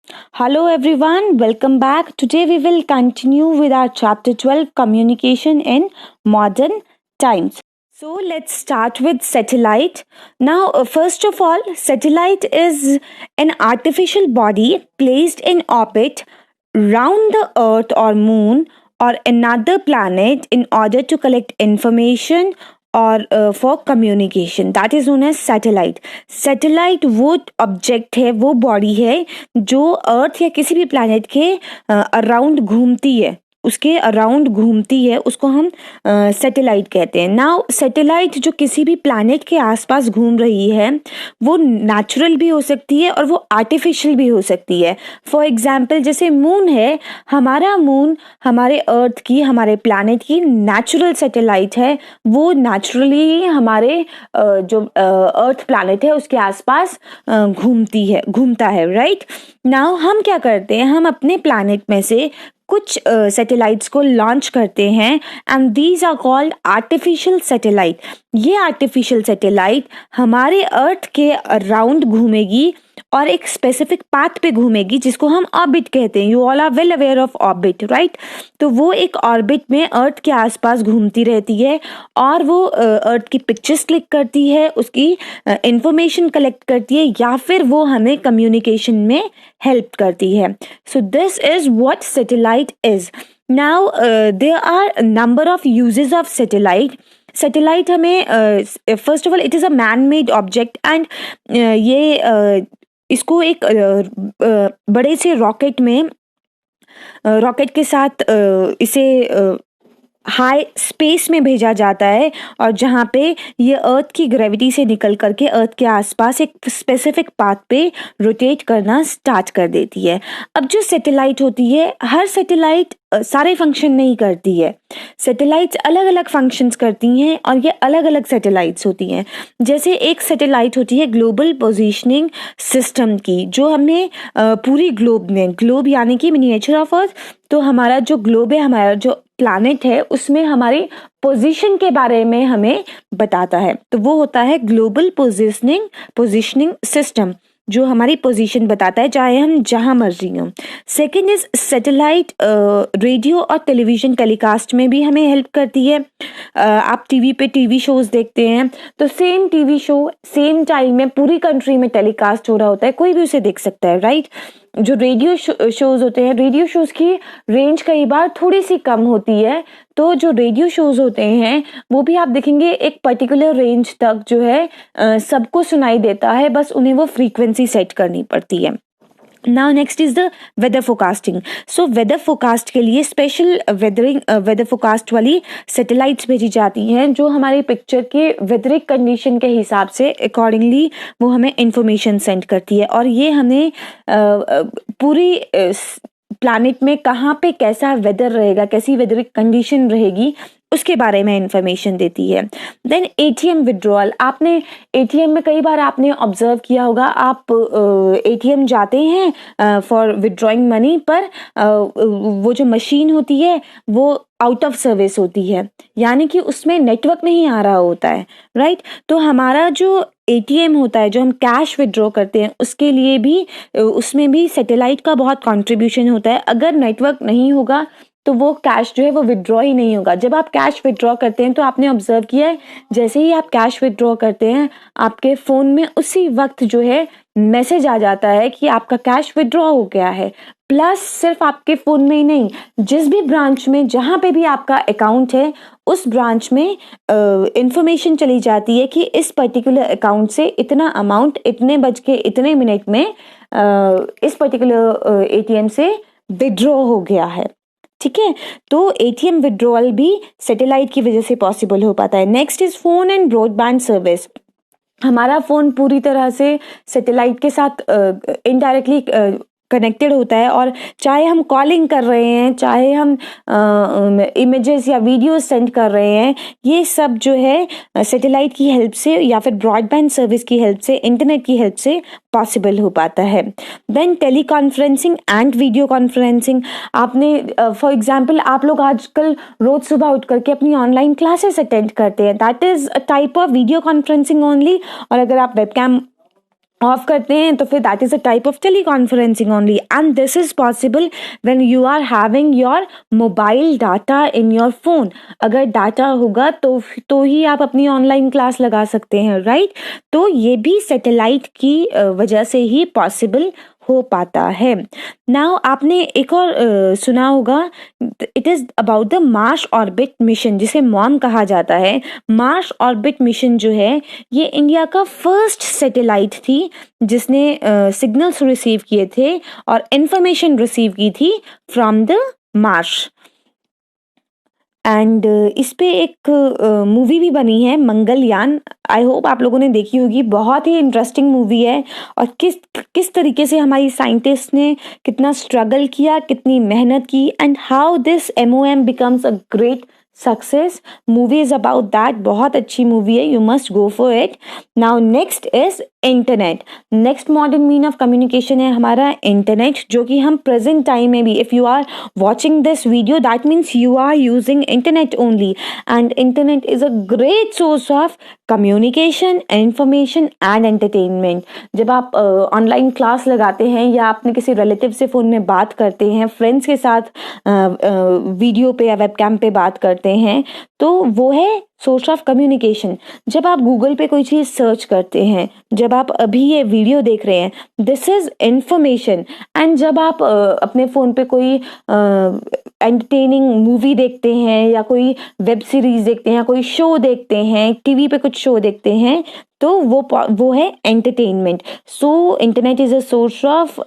Hello everyone, welcome back. Today we will continue with our chapter 12 Communication in Modern Times. So let's start with satellite. Now, first of all, satellite is an artificial body placed in orbit round the earth or moon or another planet in order to collect information और for communication that is known as satellite. Satellite वो object है, वो body है जो अर्थ या किसी भी planet के अराउंड घूमती है, उसके अराउंड घूमती है, उसको हम सैटेलाइट कहते हैं. नाउ सैटेलाइट जो किसी भी प्लैनेट के आसपास घूम रही है वो नेचुरल भी हो सकती है और वो आर्टिफिशियल भी हो सकती है. फॉर एग्जाम्पल जैसे मून है, हमारा मून हमारे अर्थ की, हमारे प्लैनेट की नेचुरल सैटेलाइट है. वो नेचुरली हमारे जो अर्थ प्लैनेट है उसके आसपास घूमता है. राइट नाउ हम क्या करते हैं, हम अपने प्लैनेट में से कुछ सैटेलाइट्स को लॉन्च करते हैं and these are called artificial satellite. ये आर्टिफिशियल सैटेलाइट हमारे अर्थ के अराउंड घूमेगी और एक स्पेसिफिक पाथ पे घूमेगी जिसको हम ऑर्बिट कहते हैं. You all are well aware of orbit, right? तो वो एक ऑर्बिट में अर्थ के आसपास घूमती रहती है और वो अर्थ की पिक्चर्स क्लिक करती है, उसकी इंफॉर्मेशन कलेक्ट करती है या फिर वो हमें कम्युनिकेशन में हेल्प करती है. So this is what satellite is. Now there are number of uses of satellite. Satellite हमें first of all it is a man made object and ये इसको एक बड़े से रॉकेट के साथ इसे हाई स्पेस में भेजा जाता है और जहाँ पे ये अर्थ की ग्रेविटी से निकल करके अर्थ के आसपास एक स्पेसिफिक पाथ पे रोटेट करना स्टार्ट कर देती है. अब जो सैटेलाइट होती है, हर सैटेलाइट सारे फंक्शन नहीं करती है. सैटेलाइट्स अलग अलग फंक्शंस करती हैं और ये अलग अलग सैटेलाइट्स होती हैं. जैसे एक सैटेलाइट होती है ग्लोबल पोजीशनिंग सिस्टम की, जो हमें पूरी ग्लोब यानी कि मिनिएचर ऑफ अर्थ, तो हमारा जो ग्लोब है, हमारा जो प्लैनेट है, उसमें हमारी पोजीशन के बारे में हमें बताता है. तो वो होता है ग्लोबल पोजीशनिंग सिस्टम, जो हमारी पोजीशन बताता है चाहे हम जहां मर्जी हों. सेकेंड इज सैटेलाइट रेडियो और टेलीविजन टेलीकास्ट में भी हमें हेल्प करती है. आप टीवी पे टीवी शोज देखते हैं तो same TV show same time में पूरी कंट्री में टेलीकास्ट हो रहा होता है, कोई भी उसे देख सकता है. राइट जो रेडियो शोज होते हैं, रेडियो शोज की रेंज कई बार थोड़ी सी कम होती है, तो जो रेडियो शोज होते हैं वो भी आप देखेंगे एक पर्टिकुलर रेंज तक जो है सबको सुनाई देता है, बस उन्हें वो फ्रीक्वेंसी सेट करनी पड़ती है. Now next is the weather forecasting. So weather forecast के लिए स्पेशल वेदर फोरकास्ट वाली सैटेलाइट्स भेजी जाती हैं जो हमारी पिक्चर के वेदरिक कंडीशन के हिसाब से अकॉर्डिंगली वो हमें इंफॉर्मेशन सेंड करती है और ये हमें पूरी प्लैनेट में कहाँ पे कैसा वेदर रहेगा, कैसी वेदरिक कंडीशन रहेगी, उसके बारे में इंफॉर्मेशन देती है. Then ATM withdrawal. आपने एटीएम में कई बार आपने ऑब्जर्व किया होगा, आप एटीएम जाते हैं फॉर विड्रॉइंग मनी, पर वो जो मशीन होती है वो आउट ऑफ सर्विस होती है, यानी कि उसमें नेटवर्क नहीं आ रहा होता है. राइट तो हमारा जो एटीएम होता है, जो हम कैश विड्रॉ करते हैं, उसके लिए भी उसमें भी सैटेलाइट का बहुत कंट्रीब्यूशन होता है. अगर नेटवर्क नहीं होगा तो वो कैश जो है वो विड्रॉ ही नहीं होगा. जब आप कैश विड्रॉ करते हैं तो आपने ऑब्जर्व किया है, जैसे ही आप कैश विड्रॉ करते हैं आपके फ़ोन में उसी वक्त जो है मैसेज आ जाता है कि आपका कैश विड्रॉ हो गया है. प्लस सिर्फ आपके फ़ोन में ही नहीं, जिस भी ब्रांच में जहाँ पे भी आपका अकाउंट है उस ब्रांच में इंफॉर्मेशन चली जाती है कि इस पर्टिकुलर अकाउंट से इतना अमाउंट इतने बज के इतने मिनट में इस पर्टिकुलर एटीएम से विड्रॉ हो गया है. ठीक है, तो एटीएम विड्रॉल भी सैटेलाइट की वजह से पॉसिबल हो पाता है. Next is phone and broadband service. हमारा फोन पूरी तरह से सैटेलाइट के साथ इनडायरेक्टली कनेक्टेड होता है और चाहे हम कॉलिंग कर रहे हैं, चाहे हम इमेजेस या वीडियोस सेंड कर रहे हैं, ये सब जो है सैटेलाइट की हेल्प से या फिर ब्रॉडबैंड सर्विस की हेल्प से, इंटरनेट की हेल्प से पॉसिबल हो पाता है. Then tele conferencing and video conferencing. आपने फॉर एग्जाम्पल आप लोग आजकल रोज सुबह उठ करके अपनी ऑनलाइन क्लासेस अटेंड करते हैं, that is a type of video conferencing only. और अगर आप वेबकैम ऑफ करते हैं तो फिर that is a type of tele conferencing only, and this is possible when you are having your mobile data in your phone. अगर data होगा तो ही आप अपनी ऑनलाइन क्लास लगा सकते हैं, राइट? तो ये भी सैटेलाइट की वजह से ही पॉसिबल हो पाता है। नाउ आपने एक और सुना होगा, it is about the Mars orbit mission, जिसे मॉम कहा जाता है। मार्स ऑर्बिट मिशन जो है ये इंडिया का फर्स्ट सैटेलाइट थी जिसने सिग्नल्स रिसीव किए थे और इंफॉर्मेशन रिसीव की थी फ्रॉम द मार्स। एंड इस पे एक मूवी भी बनी है, मंगलयान। आई होप आप लोगों ने देखी होगी, बहुत ही इंटरेस्टिंग मूवी है। और किस किस तरीके से हमारी साइंटिस्ट ने कितना स्ट्रगल किया, कितनी मेहनत की, and how this MOM becomes a great success. Movie is about that, बहुत अच्छी मूवी है, you must go for it. Now next is internet. Next modern mean of communication है हमारा इंटरनेट, जो कि हम प्रेजेंट टाइम में भी, if you are watching this video, that means you are using internet only, and internet is a great source of communication, information and entertainment। जब आप online class लगाते हैं या अपने किसी रिलेटिव से फ़ोन में बात करते हैं, फ्रेंड्स के साथ वीडियो पे या वेबकैम पे बात करते हैं, तो वो है सोर्स ऑफ कम्युनिकेशन। जब आप गूगल पे कोई चीज़ सर्च करते हैं, जब आप अभी ये वीडियो देख रहे हैं, दिस इज इंफॉर्मेशन। एंड जब आप अपने फ़ोन पे कोई एंटरटेनिंग मूवी देखते हैं या कोई वेब सीरीज देखते हैं या कोई शो देखते हैं, टीवी पे कुछ शो देखते हैं, तो वो है entertainment. So internet is a source of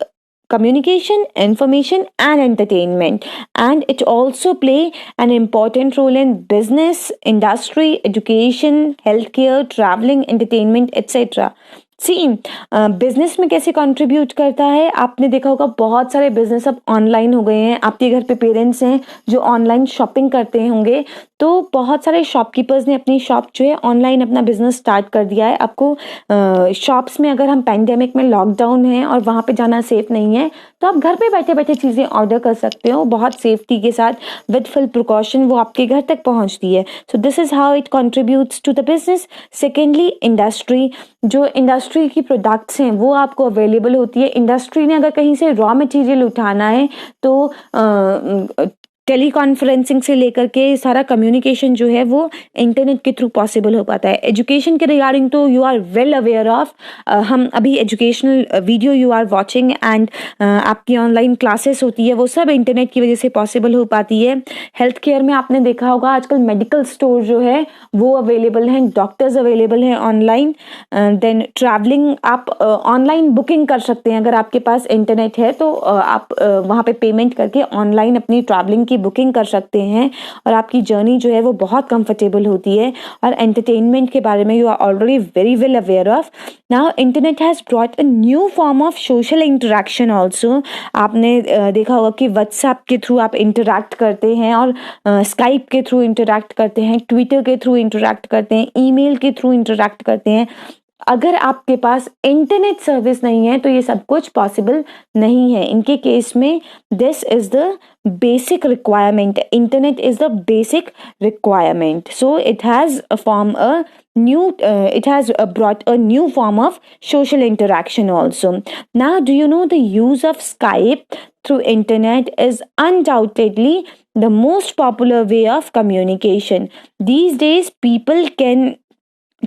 communication, information and entertainment, and it also play an important role in business, industry, education, healthcare, traveling, entertainment, etc। C business में कैसे कंट्रीब्यूट करता है, आपने देखा होगा बहुत सारे बिजनेस अब ऑनलाइन हो गए हैं। आपके घर पे पेरेंट्स हैं जो ऑनलाइन शॉपिंग करते होंगे, तो बहुत सारे शॉपकीपर्स ने अपनी शॉप जो है ऑनलाइन अपना बिजनेस स्टार्ट कर दिया है। आपको शॉप्स में, अगर हम पैंडेमिक में लॉकडाउन है और वहाँ पे जाना सेफ नहीं है, तो आप घर पे बैठे बैठे चीज़ें ऑर्डर कर सकते हो बहुत सेफ्टी के साथ, विद फुल प्रिकॉशन वो आपके घर तक पहुँचती है। So this is how it contributes to the business. Secondly industry, जो इंडस्ट्री की प्रोडक्ट्स हैं वो आपको अवेलेबल होती है। इंडस्ट्री ने अगर कहीं से रॉ मटेरियल उठाना है तो टेली कॉन्फ्रेंसिंग से लेकर के सारा कम्युनिकेशन जो है वो इंटरनेट के थ्रू पॉसिबल हो पाता है। एजुकेशन के रिगार्डिंग तो you are well aware of, हम अभी educational video you are watching and आपकी ऑनलाइन क्लासेस होती है, वो सब इंटरनेट की वजह से पॉसिबल हो पाती है। हेल्थ केयर में आपने देखा होगा आजकल मेडिकल स्टोर जो है वो अवेलेबल हैं, डॉक्टर्स अवेलेबल हैं ऑनलाइन। देन ट्रैवलिंग, आप ऑनलाइन बुकिंग कर सकते हैं, अगर आपके पास इंटरनेट है तो आप वहाँ पे पेमेंट करके ऑनलाइन अपनी ट्रैवलिंग की बुकिंग कर सकते हैं और आपकी जर्नी जो है वो बहुत कंफर्टेबल होती है। और एंटरटेनमेंट के बारे में you are already very well aware of. Now internet has brought a new form of social interaction also. आपने देखा होगा कि व्हाट्सएप के थ्रू आप इंटरैक्ट करते हैं और स्काइप के थ्रू इंटरैक्ट करते हैं, ट्विटर के थ्रू इंटरैक्ट करते हैं, ईमेल के थ्रू इंटरैक्ट करते हैं। अगर आपके पास इंटरनेट सर्विस नहीं है तो ये सब कुछ पॉसिबल नहीं है। इनके केस में this is the basic requirement, internet is the basic requirement. So it has form a new it has brought a new form of social interaction also. Now do you know the use of Skype through internet is undoubtedly the most popular way of communication. These days people can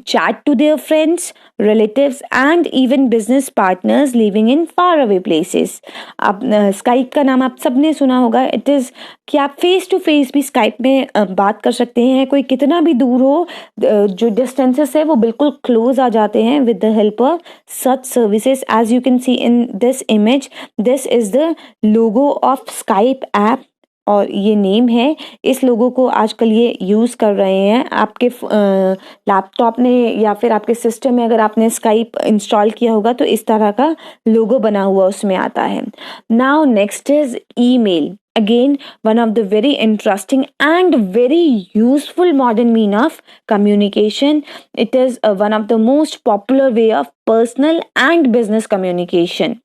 chat to their friends, relatives and even business partners living in faraway places. अब Skype का नाम आप सबने सुना होगा। It is कि आप face to face भी स्काइप में बात कर सकते हैं, कोई कितना भी दूर हो, जो डिस्टेंसेस है वो बिल्कुल क्लोज आ जाते हैं with the help of such services. As you can see in this image, this is the logo of Skype app और ये नेम है। इस लोगों को आजकल ये यूज़ कर रहे हैं। आपके लैपटॉप में या फिर आपके सिस्टम में अगर आपने स्काइप इंस्टॉल किया होगा तो इस तरह का लोगो बना हुआ उसमें आता है। Now next is email. Again, one of the very interesting and very useful modern mean of communication. It is one of the most popular way of personal and business communication.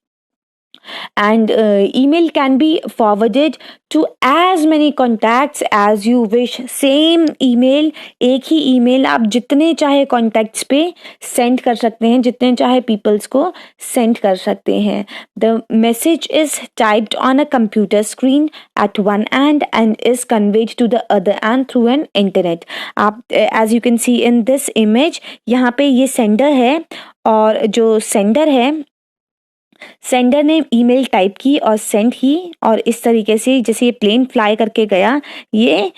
and email can be forwarded to as many contacts as you wish. Same email, एक ही email आप जितने चाहे contacts पे send कर सकते हैं, जितने चाहे पीपल्स को सेंड कर सकते हैं. The message is typed on a computer screen at one end and is conveyed to the other end through an internet. आप as you can see in this image, यहाँ पे ये सेंडर है और जो सेंडर है, सेंडर ने email type की और सेंड की और इस तरीके से जैसे ये प्लेन फ्लाई करके गया, ये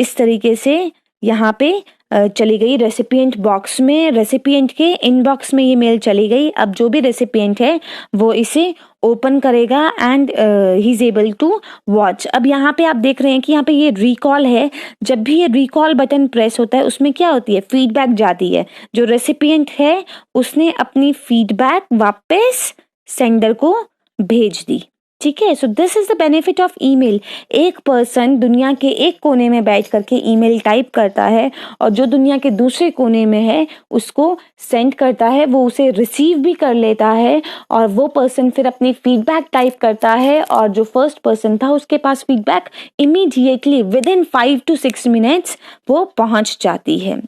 इस तरीके से यहाँ पे चली गई रेसिपिएंट बॉक्स में, रेसिपिएंट के इनबॉक्स में ये मेल चली गई. अब जो भी रेसिपिएंट है वो इसे ओपन करेगा and he is able to watch. अब यहाँ पे आप देख रहे हैं कि यहाँ पे ये रिकॉल है. जब भी ये रिकॉल बटन प्रेस होता है उसमें क्या होती है, फीडबैक जाती है. जो रेसिपिएंट है उसने अपनी फीडबैक वापस सेंडर को भेज दी. ठीक है. So this is the benefit of email. एक पर्सन दुनिया के एक कोने में बैठ करके ईमेल टाइप करता है और जो दुनिया के दूसरे कोने में है उसको सेंड करता है, वो उसे रिसीव भी कर लेता है और वो पर्सन फिर अपनी फीडबैक टाइप करता है और जो फर्स्ट पर्सन था उसके पास feedback immediately within 5 to 6 minutes वो पहुंच जाती है.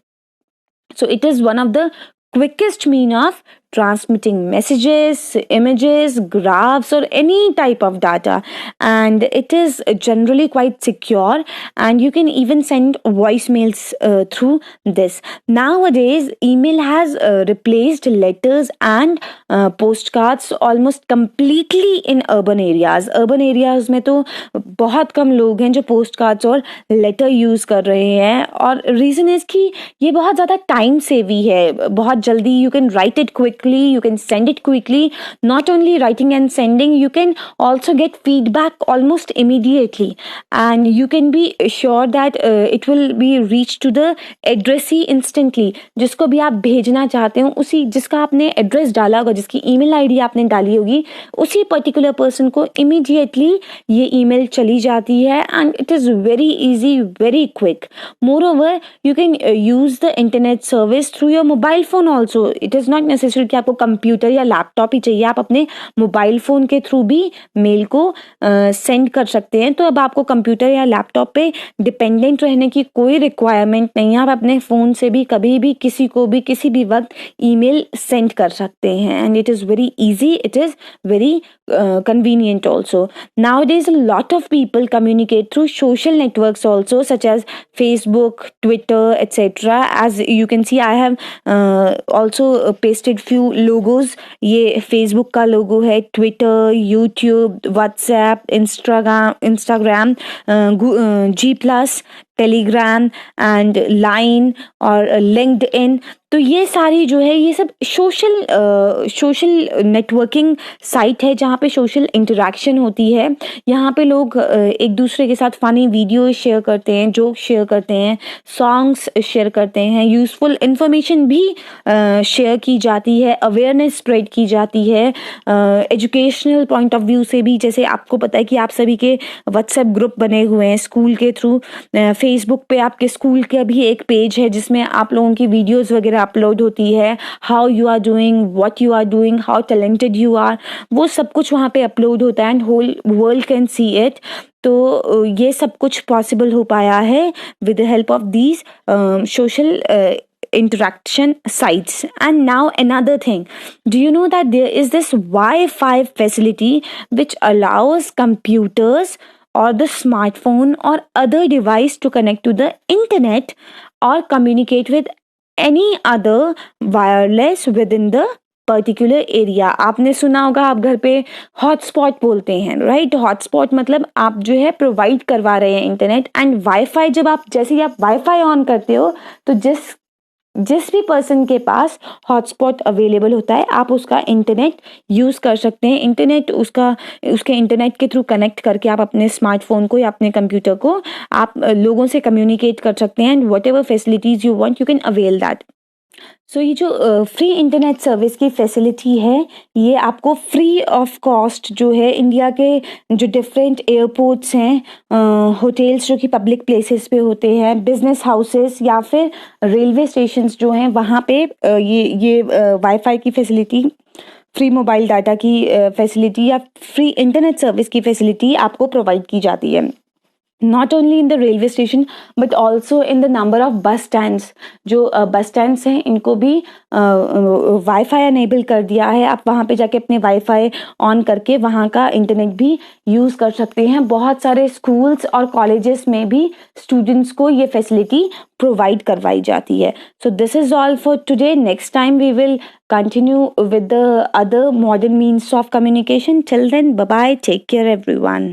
So it is one of the quickest mean of transmitting messages, images, graphs or any type of data, and it is generally quite secure and you can even send voicemails through this. Nowadays email has replaced letters and postcards almost completely in urban areas. Urban areas में तो बहुत कम लोग हैं जो postcards और letter use कर रहे हैं और reason is कि ये बहुत ज़्यादा time savvy है. बहुत जल्दी you can write it quickly, you can send it quickly. Not only writing and sending, you can also get feedback almost immediately and you can be sure that it will be reached to the addressee instantly. जिसको भी आप भेजना चाहते हो, उसी जिसका आपने address डाला होगा, जिसकी ईमेल आईडी आपने डाली होगी, उसी पर्टिकुलर पर्सन को इमीडिएटली ये ईमेल चली जाती है and it is very easy, very quick. Moreover, you can use the internet service through your mobile phone also. It is not necessary कि आपको कंप्यूटर या लैपटॉप ही चाहिए, आप अपने मोबाइल फ़ोन के थ्रू भी मेल को सेंड कर सकते हैं. तो अब आपको कंप्यूटर या लैपटॉप पे डिपेंडेंट रहने की कोई रिक्वायरमेंट नहीं है. आप अपने फ़ोन से भी कभी भी किसी को भी किसी भी वक्त ईमेल सेंड कर सकते हैं and it is very easy, it is very convenient also. Nowadays a lot of people communicate through social networks also such as Facebook, Twitter, etc. As you can see, I have also pasted few logos. ये Facebook का logo है, Twitter, YouTube, WhatsApp, Instagram, G+, Telegram and Line और LinkedIn. तो ये सारी जो है ये सब सोशल नेटवर्किंग साइट है जहाँ पे सोशल इंटरेक्शन होती है. यहाँ पे लोग एक दूसरे के साथ फनी वीडियो शेयर करते हैं, जोक शेयर करते हैं, सॉन्ग्स शेयर करते हैं, यूज़फुल इंफॉर्मेशन भी शेयर की जाती है, अवेयरनेस स्प्रेड की जाती है. एजुकेशनल पॉइंट ऑफ व्यू से भी, जैसे आपको पता है कि आप सभी के व्हाट्सएप ग्रुप बने हुए हैं स्कूल के थ्रू. फेसबुक पे आपके स्कूल का भी एक पेज है जिसमें आप लोगों की वीडियोस वगैरह अपलोड होती है. How you are doing, what you are doing, how talented you are, वो सब कुछ वहाँ पे अपलोड होता है and whole world can see it. तो ये सब कुछ पॉसिबल हो पाया है with the help of these social interaction sites. And now another thing, do you know that there is this Wi-Fi facility which allows computers or the smartphone or other device to connect to the internet or communicate with any other wireless within the particular area. आपने सुना होगा, आप घर पे hotspot बोलते हैं, right? Hotspot मतलब आप जो है प्रोवाइड करवा रहे हैं इंटरनेट. एंड वाईफाई, जब आप जैसे ही आप वाईफाई ऑन करते हो तो जिस भी पर्सन के पास हॉटस्पॉट अवेलेबल होता है आप उसका इंटरनेट यूज़ कर सकते हैं. इंटरनेट उसके इंटरनेट के थ्रू कनेक्ट करके आप अपने स्मार्टफोन को या अपने कंप्यूटर को आप लोगों से कम्युनिकेट कर सकते हैं. And whatever facilities you want you can avail that. So ये जो फ्री इंटरनेट सर्विस की फैसिलिटी है ये आपको फ्री ऑफ कॉस्ट जो है इंडिया के जो डिफरेंट एयरपोर्ट्स हैं, होटल्स जो कि पब्लिक प्लेसेस पे होते हैं, बिजनेस हाउसेस या फिर रेलवे स्टेशंस जो हैं वहाँ पे ये वाईफाई की फैसिलिटी फ्री मोबाइल डाटा की फैसिलिटी या फ्री इंटरनेट सर्विस की फैसिलिटी आपको प्रोवाइड की जाती है। Not only in the railway station but also in the number of बस स्टैंड्स। जो बस स्टैंड्स हैं इनको भी वाईफाई अनेबल कर दिया है। आप वहाँ पे जाके अपने वाईफाई ऑन करके वहाँ का इंटरनेट भी यूज़ कर सकते हैं। बहुत सारे स्कूल्स और कॉलेजेस में भी स्टूडेंट्स को ये फैसिलिटी प्रोवाइड करवाई जाती है। So this is all for today. Next time we will continue with the other modern means of communication. Till then, bye bye. Take care, everyone.